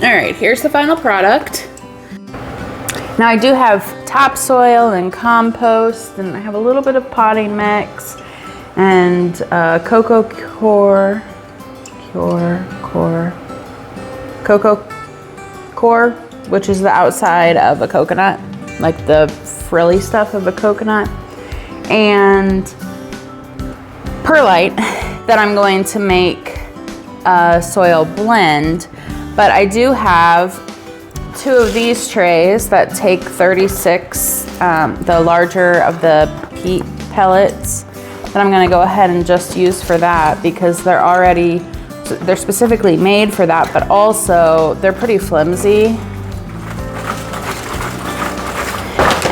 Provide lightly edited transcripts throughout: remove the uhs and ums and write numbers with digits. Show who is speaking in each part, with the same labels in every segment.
Speaker 1: All right, here's the final product. Now I do have topsoil and compost, and I have a little bit of potting mix and cocoa core, which is the outside of a coconut, like the frilly stuff of a coconut, and perlite that I'm going to make a soil blend. But I do have 2 of these trays that take 36, the larger of the peat pellets, that I'm gonna go ahead and just use for that, because they're specifically made for that, but also they're pretty flimsy.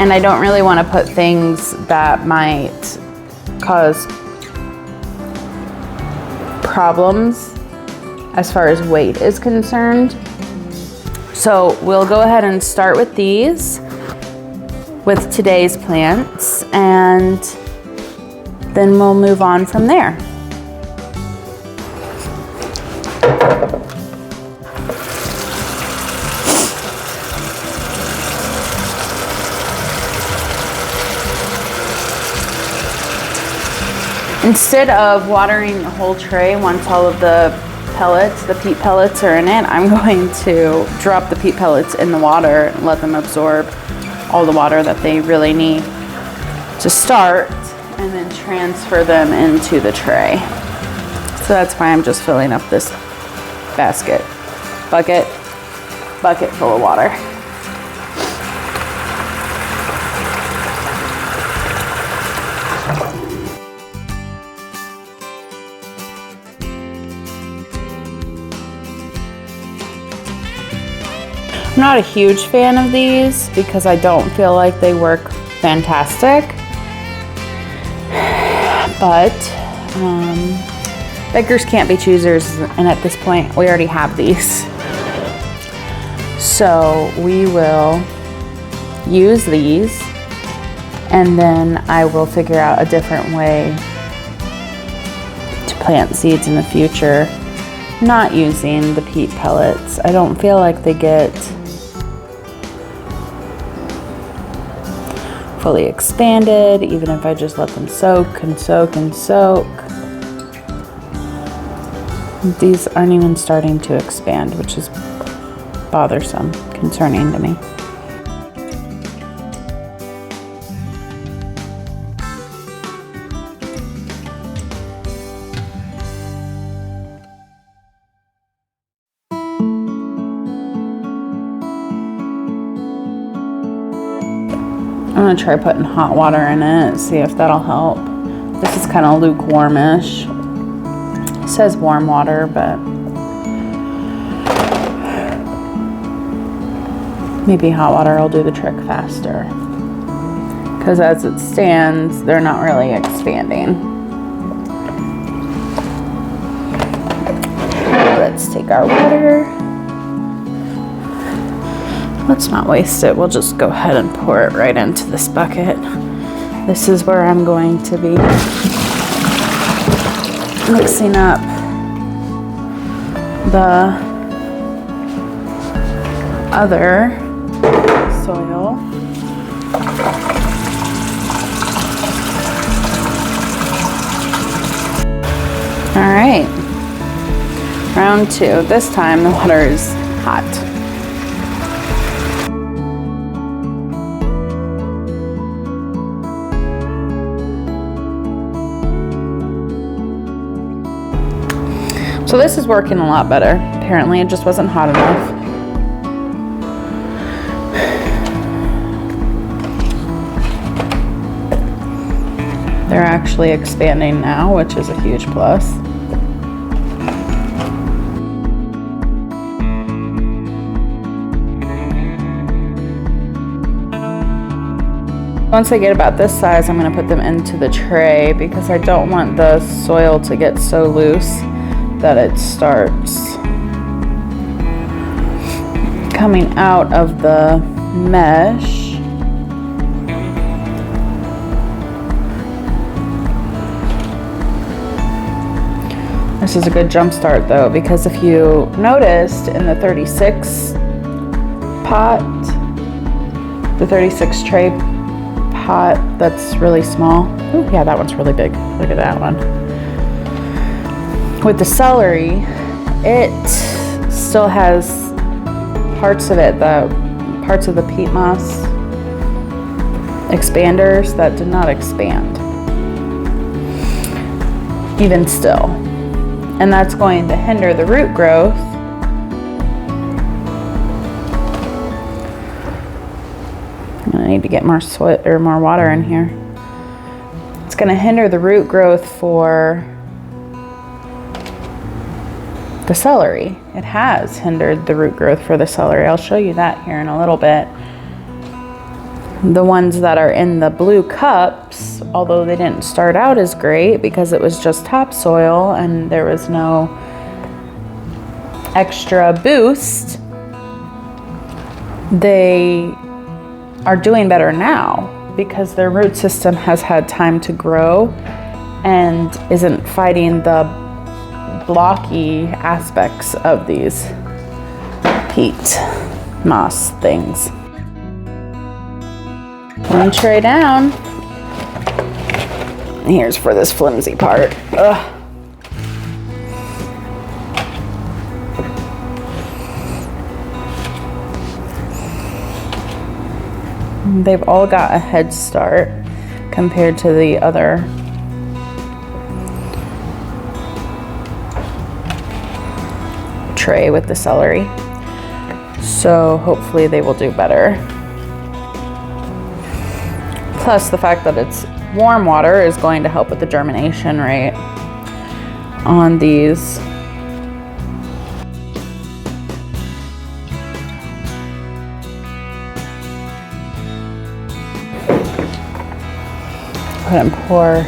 Speaker 1: And I don't really wanna put things that might cause problems as far as weight is concerned. So we'll go ahead and start with these, with today's plants, and then we'll move on from there. Instead of watering the whole tray once all of the peat pellets are in it, I'm going to drop the peat pellets in the water and let them absorb all the water that they really need to start, and then transfer them into the tray. So that's why I'm just filling up this bucket full of water. I'm not a huge fan of these because I don't feel like they work fantastic, but beggars can't be choosers, and at this point we already have these. So we will use these, and then I will figure out a different way to plant seeds in the future, not using the peat pellets. I don't feel like they get fully expanded, even if I just let them soak and soak and soak. These aren't even starting to expand, which is bothersome, concerning to me. I'm gonna try putting hot water in it, see if that'll help. This is kind of lukewarmish. It says warm water, but maybe hot water will do the trick faster. Because as it stands, they're not really expanding. Let's take our water. Let's not waste it. We'll just go ahead and pour it right into this bucket. This is where I'm going to be mixing up the other soil. All right, round 2. This time the water is hot. So this is working a lot better. Apparently it just wasn't hot enough. They're actually expanding now, which is a huge plus. Once they get about this size, I'm going to put them into the tray because I don't want the soil to get so loose that it starts coming out of the mesh. This This is a good jump start though, because if you noticed in the 36 pot, the 36 tray pot that's really small. Oh yeah, that one's really big. Look at that one. With the celery, it still has parts of it, the parts of the peat moss expanders that did not expand, even still. And that's going to hinder the root growth. I need to get more soil or more water in here. It's going to hinder the root growth for the celery. It has hindered the root growth for the celery. I'll show you that here in a little bit. The ones that are in the blue cups, although they didn't start out as great because it was just topsoil and there was no extra boost, they are doing better now because their root system has had time to grow and isn't fighting the blocky aspects of these peat moss things. One tray down. Here's for this flimsy part. Ugh. They've all got a head start compared to the other tray with the celery. So hopefully they will do better. Plus the fact that it's warm water is going to help with the germination rate on these. Go ahead and pour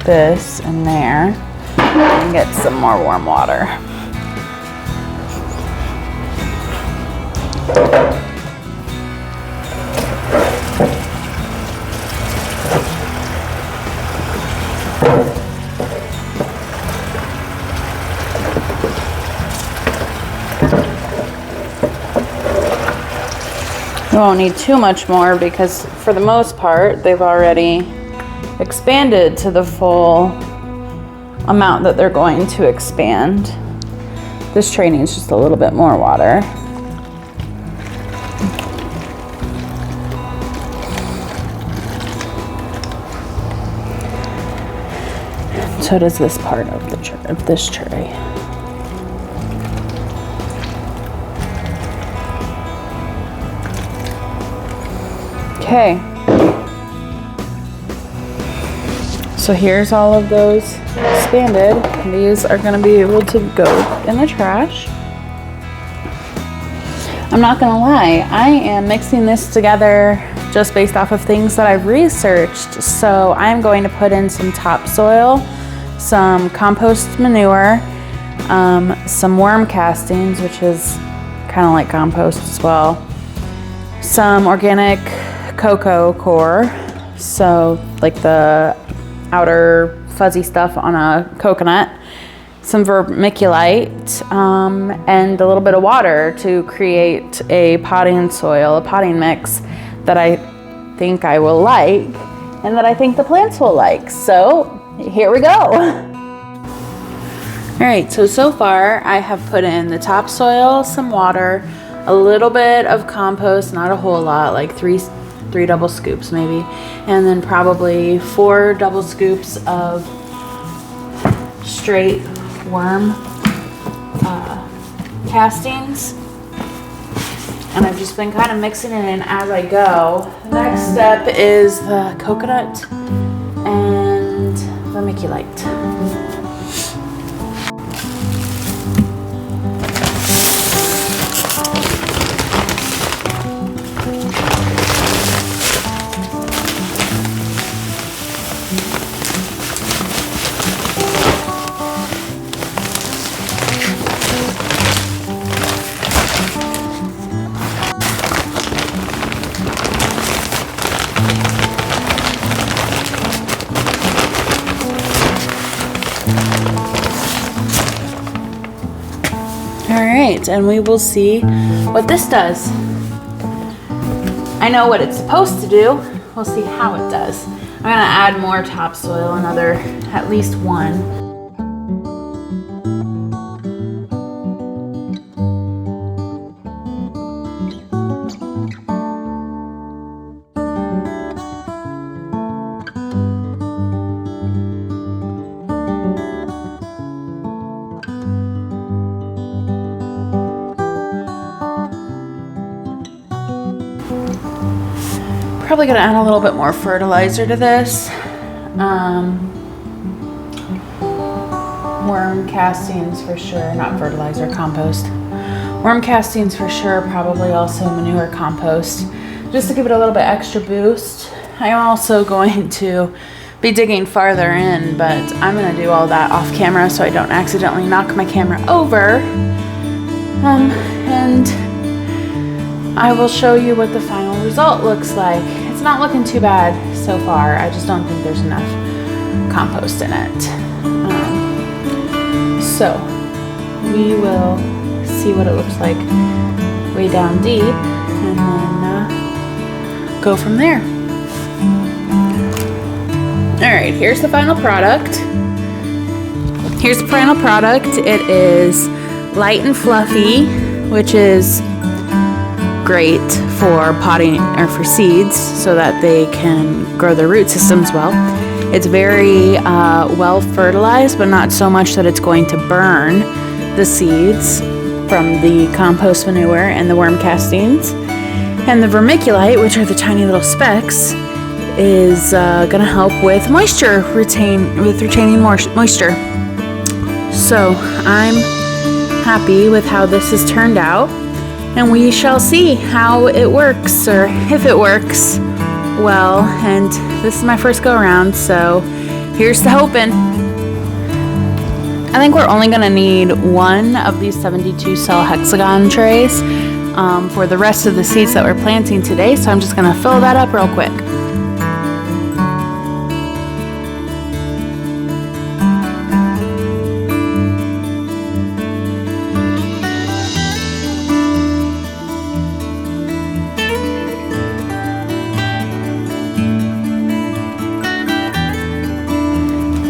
Speaker 1: this in there and get some more warm water. You won't need too much more because for the most part they've already expanded to the full amount that they're going to expand. This tray needs just a little bit more water. So does this part of this tray. Okay, so here's all of those expanded. These are going to be able to go in the trash. I'm not going to lie, I am mixing this together just based off of things that I've researched. So I'm going to put in some topsoil, some compost manure, some worm castings, which is kind of like compost as well, some organic cocoa coir, so like the outer fuzzy stuff on a coconut, some vermiculite, and a little bit of water to create a potting soil, a potting mix that I think I will like and that I think the plants will like. So here we go. All right, so far I have put in the topsoil, some water, a little bit of compost, not a whole lot, like three double scoops maybe, and then probably 4 double scoops of straight worm castings. And I've just been kind of mixing it in as I go. The next step is the coconut and vermiculite. right, and we will see what this does. I know what it's supposed to do. We'll see how it does. I'm gonna add more topsoil, at least one. Probably gonna add a little bit more fertilizer to this. Worm castings for sure, not fertilizer, compost. Worm castings for sure, probably also manure compost, just to give it a little bit extra boost. I'm also going to be digging farther in, but I'm gonna do all that off camera so I don't accidentally knock my camera over. And I will show you what the final result looks like. It's not looking too bad so far. I just don't think there's enough compost in it. So we will see what it looks like way down deep and then go from there. All right, here's the final product. Here's the final product. It is light and fluffy, which is great for potting or for seeds so that they can grow their root systems well. It's very well fertilized, but not so much that it's going to burn the seeds from the compost manure and the worm castings. And the vermiculite, which are the tiny little specks, is going to help with retaining more moisture. So I'm happy with how this has turned out. And we shall see how it works, or if it works well. And this is my first go around, so here's to hoping. I think we're only gonna need one of these 72 cell hexagon trays for the rest of the seeds that we're planting today, so I'm just gonna fill that up real quick.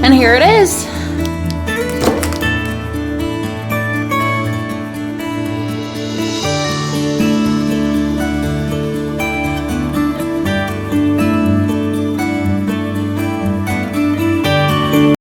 Speaker 1: And here it